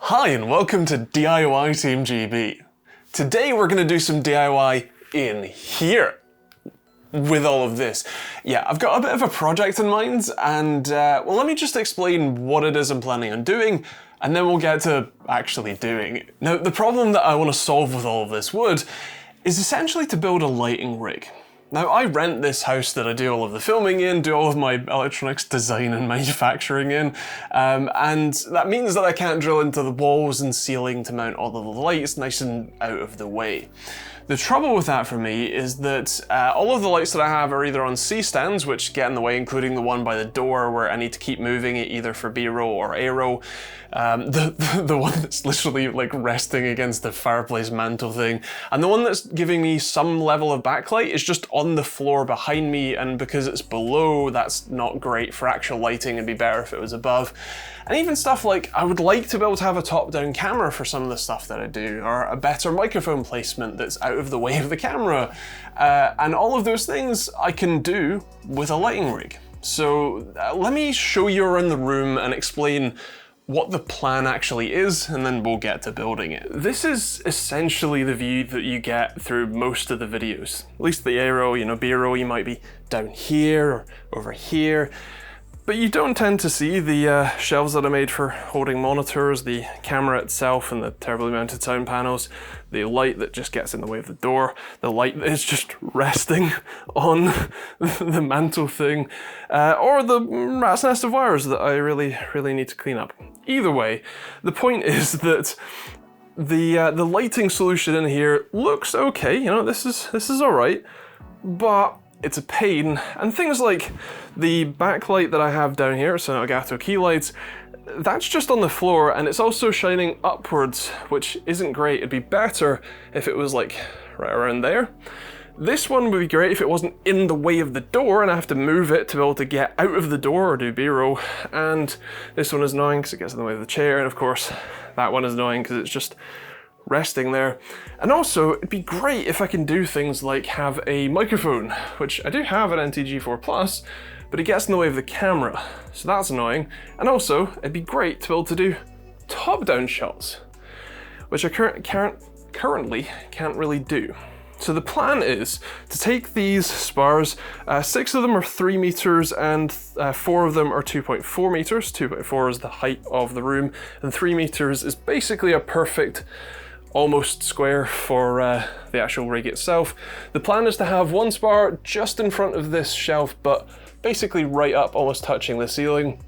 Hi and welcome to DIY Team GB. Today we're going to do some DIY in here with all of this. Yeah, I've got a bit of a project in mind and well, let me just explain what it is I'm planning on doing and then we'll get to actually doing it. Now, the problem that I want to solve with all of this wood is essentially to build a lighting rig. Now, I rent this house that I do all of the filming in, do all of my electronics design and manufacturing in, and that means that I can't drill into the walls and ceiling to mount all of the lights nice and out of the way. The trouble with that for me is that all of the lights that I have are either on C-stands, which get in the way, including the one by the door where I need to keep moving it either for B-roll or A-roll. The one that's literally like resting against the fireplace mantle thing. And the one that's giving me some level of backlight is just on the floor behind me, and because it's below, that's not great for actual lighting. It'd be better if it was above. And even stuff like, I would like to be able to have a top-down camera for some of the stuff that I do, or a better microphone placement that's out of the way of the camera. And all of those things I can do with a lighting rig. So let me show you around the room and explain what the plan actually is, and then we'll get to building it. This is essentially the view that you get through most of the videos. At least the A-roll, B-roll, you might be down here or over here. But you don't tend to see the shelves that I made for holding monitors, the camera itself and the terribly mounted sound panels, the light that just gets in the way of the door, the light that is just resting on the mantle thing, or the rat's nest of wires that I really need to clean up. Either way, the point is that the lighting solution in here looks okay. This is all right, but it's a pain, and things like the backlight that I have down here, so Elgato key lights, that's just on the floor and it's also shining upwards, which isn't great. It'd be better if it was like right around there. This one would be great if it wasn't in the way of the door and I have to move it to be able to get out of the door or do B-roll. And this one is annoying because it gets in the way of the chair, and of course that one is annoying because it's just resting there. And also, it'd be great if I can do things like have a microphone, which I do have an NT-G4 Plus, but it gets in the way of the camera, so that's annoying. And also, it'd be great to be able to do top-down shots, which I currently can't really do. So the plan is to take these spars, 6 of them are 3 meters and 4 of them are 2.4 meters. 2.4 is the height of the room, and 3 meters is basically a perfect almost square for the actual rig itself. The plan is to have one spar just in front of this shelf, but basically right up, almost touching the ceiling,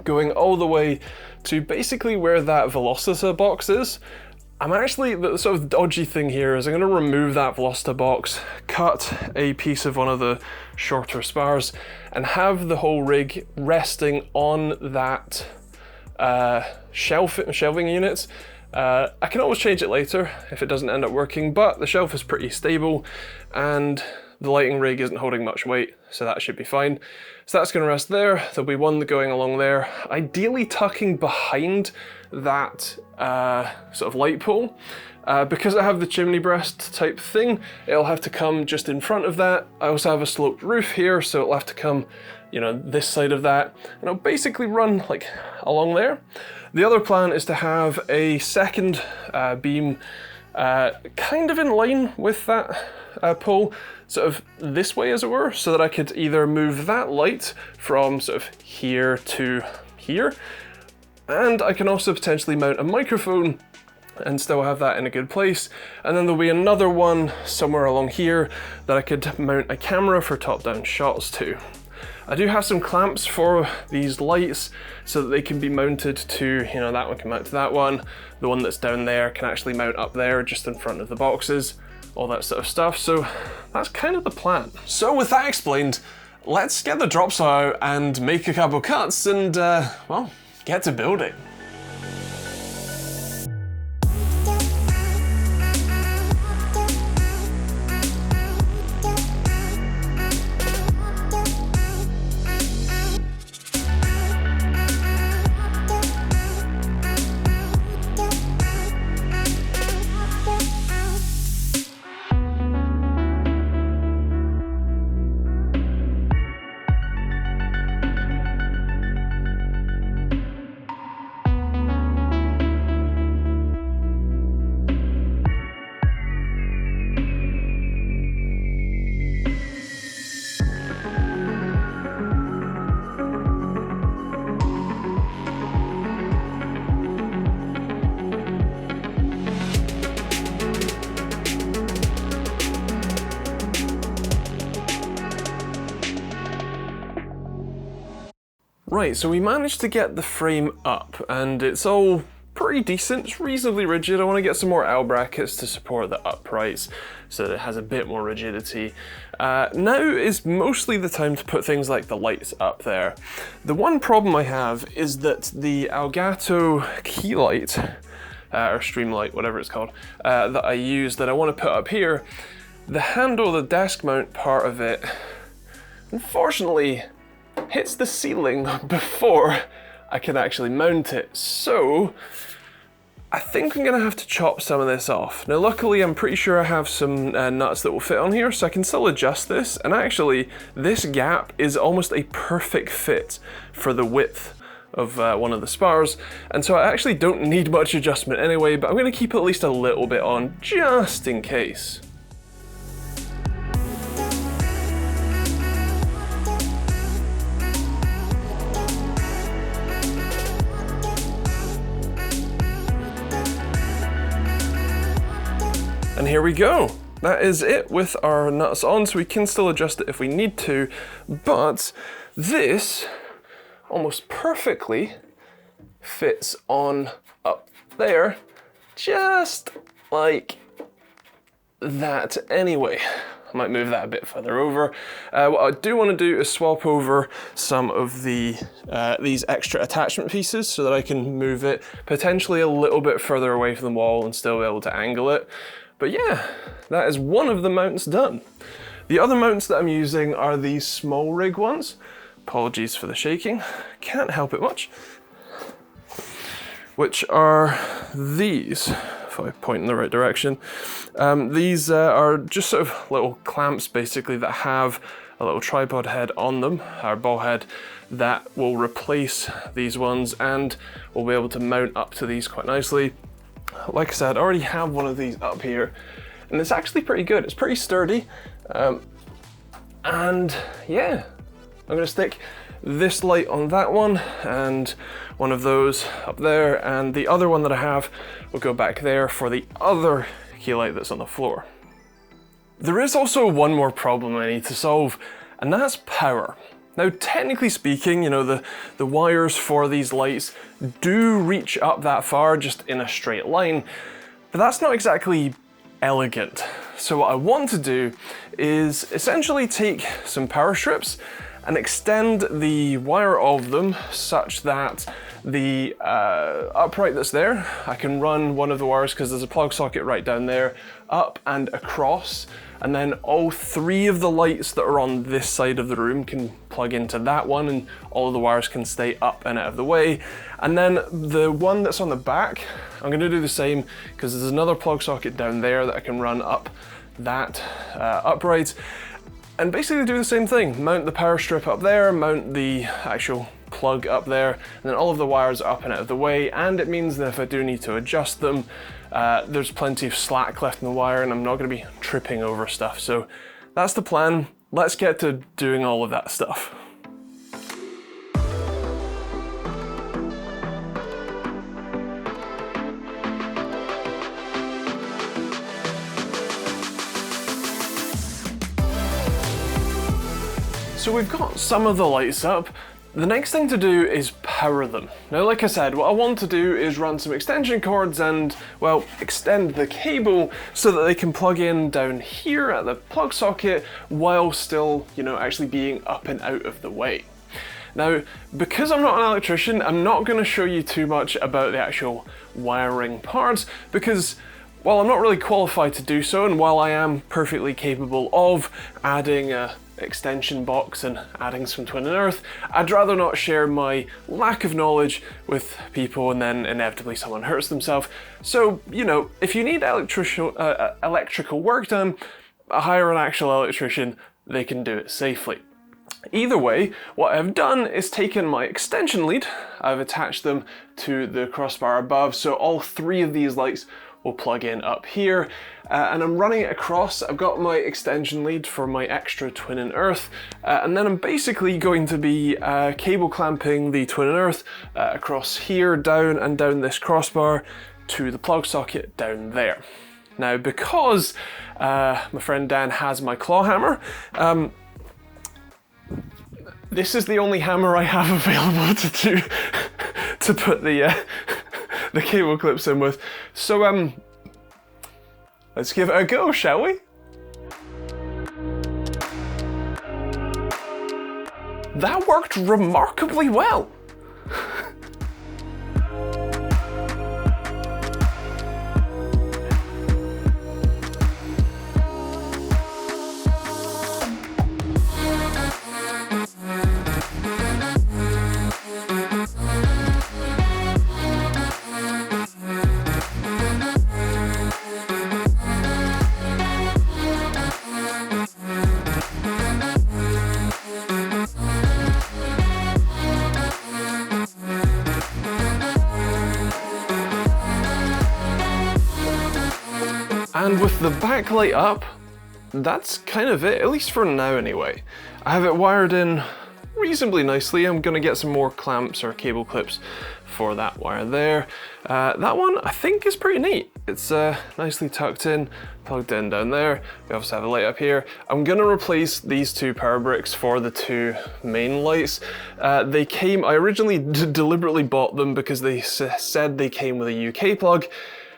going all the way to basically where that Velocita box is. The sort of dodgy thing here is I'm going to remove that Velocita box, cut a piece of one of the shorter spars, and have the whole rig resting on that shelving unit. I can always change it later if it doesn't end up working, but the shelf is pretty stable and the lighting rig isn't holding much weight, so that should be fine. So that's going to rest there. There'll be one going along there, ideally tucking behind that sort of light pole. Because I have the chimney breast type thing, it'll have to come just in front of that. I also have a sloped roof here, so it'll have to come, this side of that, and it'll basically run like along there. The other plan is to have a second beam kind of in line with that pole, sort of this way as it were, so that I could either move that light from sort of here to here, and I can also potentially mount a microphone and still have that in a good place. And then there'll be another one somewhere along here that I could mount a camera for top-down shots to. I do have some clamps for these lights so that they can be mounted to, that one can mount to that one. The one that's down there can actually mount up there just in front of the boxes, all that sort of stuff. So that's kind of the plan. So with that explained, let's get the drop saw out and make a couple cuts and, well, get to building. Right, so we managed to get the frame up and it's all pretty decent, it's reasonably rigid. I want to get some more L brackets to support the uprights so that it has a bit more rigidity. Now is mostly the time to put things like the lights up there. The one problem I have is that the Elgato key light, or stream light, whatever it's called, that I use, that I want to put up here, the handle, the desk mount part of it, unfortunately hits the ceiling before I can actually mount it. So I think I'm gonna have to chop some of this off. Now luckily I'm pretty sure I have some nuts that will fit on here, so I can still adjust this, and actually this gap is almost a perfect fit for the width of one of the spars, and so I actually don't need much adjustment anyway, but I'm gonna keep at least a little bit on just in case. And here we go. That is it with our nuts on, so we can still adjust it if we need to, but this almost perfectly fits on up there, just like that anyway. I might move that a bit further over. What I do want to do is swap over some of the these extra attachment pieces so that I can move it potentially a little bit further away from the wall and still be able to angle it. But yeah, that is one of the mounts done. The other mounts that I'm using are these small rig ones. Apologies for the shaking, can't help it much. Which are these, if I point in the right direction. These are just sort of little clamps basically that have a little tripod head on them, or ball head, that will replace these ones and we'll be able to mount up to these quite nicely. Like I said, I already have one of these up here and it's actually pretty good. It's pretty sturdy. And yeah, I'm gonna stick this light on that one and one of those up there, and the other one that I have will go back there for the other key light that's on the floor. There is also one more problem I need to solve, and that's power. Now, technically speaking, you know, the wires for these lights do reach up that far just in a straight line, but that's not exactly elegant. So what I want to do is essentially take some power strips and extend the wire of them such that the upright that's there, I can run one of the wires, because there's a plug socket right down there, up and across, and then all three of the lights that are on this side of the room can plug into that one, and all of the wires can stay up and out of the way. And then the one that's on the back, I'm going to do the same, because there's another plug socket down there that I can run up that upright, and basically do the same thing. Mount the power strip up there, mount the actual plug up there, and then all of the wires are up and out of the way, and it means that if I do need to adjust them, there's plenty of slack left in the wire and I'm not going to be tripping over stuff. So that's the plan. Let's get to doing all of that stuff. So we've got some of the lights up. The next thing to do is power them. Now, like I said, what I want to do is run some extension cords and, well, extend the cable so that they can plug in down here at the plug socket while still, you know, actually being up and out of the way. Now, because I'm not an electrician, I'm not going to show you too much about the actual wiring parts, because while I'm not really qualified to do so, and while I am perfectly capable of adding a extension box and adding some twin and earth, I'd rather not share my lack of knowledge with people and then inevitably someone hurts themselves. So, you know, if you need electrical work done, hire an actual electrician, they can do it safely. Either way, what I've done is taken my extension lead, I've attached them to the crossbar above, so all three of these lights will plug in up here, and I'm running it across. I've got my extension lead for my extra twin and earth, and then I'm basically going to be cable clamping the twin and earth across here, down, and down this crossbar to the plug socket down there. Now, because my friend Dan has my claw hammer, This is the only hammer I have available to put the cable clips in with. So let's give it a go, shall we? That worked remarkably well. And with the backlight up, that's kind of it, at least for now anyway. I have it wired in reasonably nicely. I'm gonna get some more clamps or cable clips for that wire there. That one I think is pretty neat. It's nicely tucked in, plugged in down there. We also have a light up here. I'm gonna replace these two power bricks for the two main lights. I originally deliberately bought them because they said they came with a UK plug.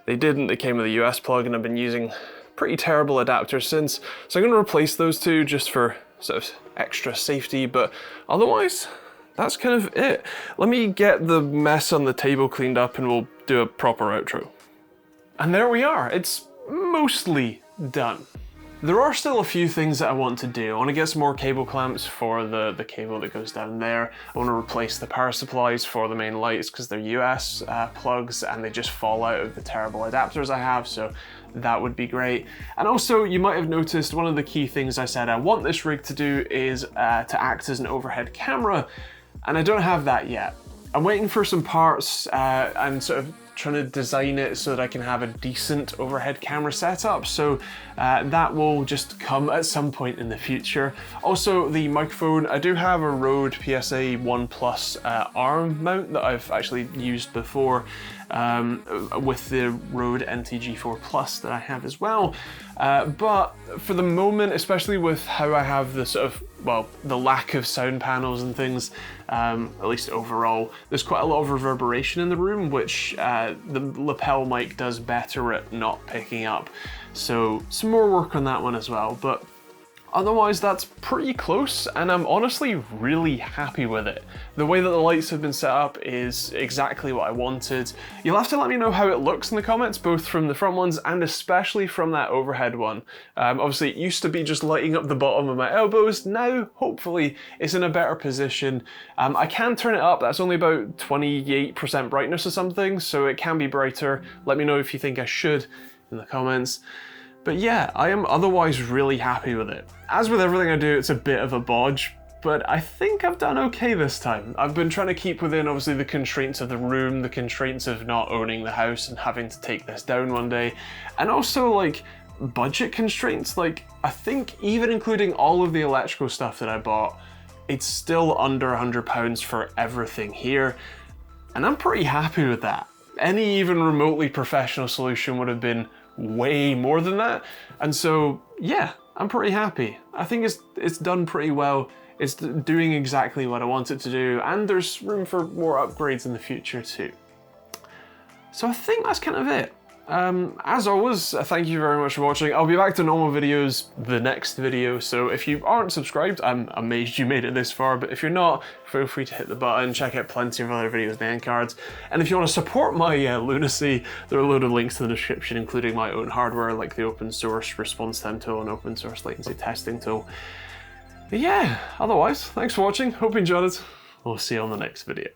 They didn't, they came with a US plug, and I've been using pretty terrible adapters since. So I'm gonna replace those two just for sort of extra safety, but otherwise, that's kind of it. Let me get the mess on the table cleaned up and we'll do a proper outro. And there we are, it's mostly done. There are still a few things that I want to do. I want to get some more cable clamps for the cable that goes down there. I want to replace the power supplies for the main lights because they're US plugs and they just fall out of the terrible adapters I have, so that would be great. And also, you might have noticed one of the key things I said I want this rig to do is to act as an overhead camera, and I don't have that yet. I'm waiting for some parts and sort of trying to design it so that I can have a decent overhead camera setup, so that will just come at some point in the future. Also, the microphone, I do have a Rode PSA 1 Plus arm mount that I've actually used before with the Rode NTG4 Plus that I have as well, but for the moment, especially with how I have the sort of, well, the lack of sound panels and things, at least overall, there's quite a lot of reverberation in the room, which the lapel mic does better at not picking up. So some more work on that one as well, but otherwise that's pretty close, and I'm honestly really happy with it. The way that the lights have been set up is exactly what I wanted. You'll have to let me know how it looks in the comments, both from the front ones and especially from that overhead one. Obviously it used to be just lighting up the bottom of my elbows. Now, hopefully, it's in a better position. I can turn it up. That's only about 28% brightness or something, so it can be brighter. Let me know if you think I should in the comments. But yeah, I am otherwise really happy with it. As with everything I do, it's a bit of a bodge, but I think I've done okay this time. I've been trying to keep within, obviously, the constraints of the room, the constraints of not owning the house and having to take this down one day, and also, like, budget constraints. Like, I think even including all of the electrical stuff that I bought, it's still under £100 for everything here, and I'm pretty happy with that. Any even remotely professional solution would have been way more than that, and so yeah, I'm pretty happy. I think it's done pretty well. It's doing exactly what I want it to do, and there's room for more upgrades in the future too. So I think that's kind of it. As always, thank you very much for watching. I'll be back to normal videos the next video, so if you aren't subscribed, I'm amazed you made it this far, but if you're not, feel free to hit the button, check out plenty of other videos and end cards. And if you want to support my lunacy, there are a load of links in the description, including my own hardware, like the open source response time tool and open source latency testing tool. But yeah, otherwise, thanks for watching, hope you enjoyed it. We'll see you on the next video.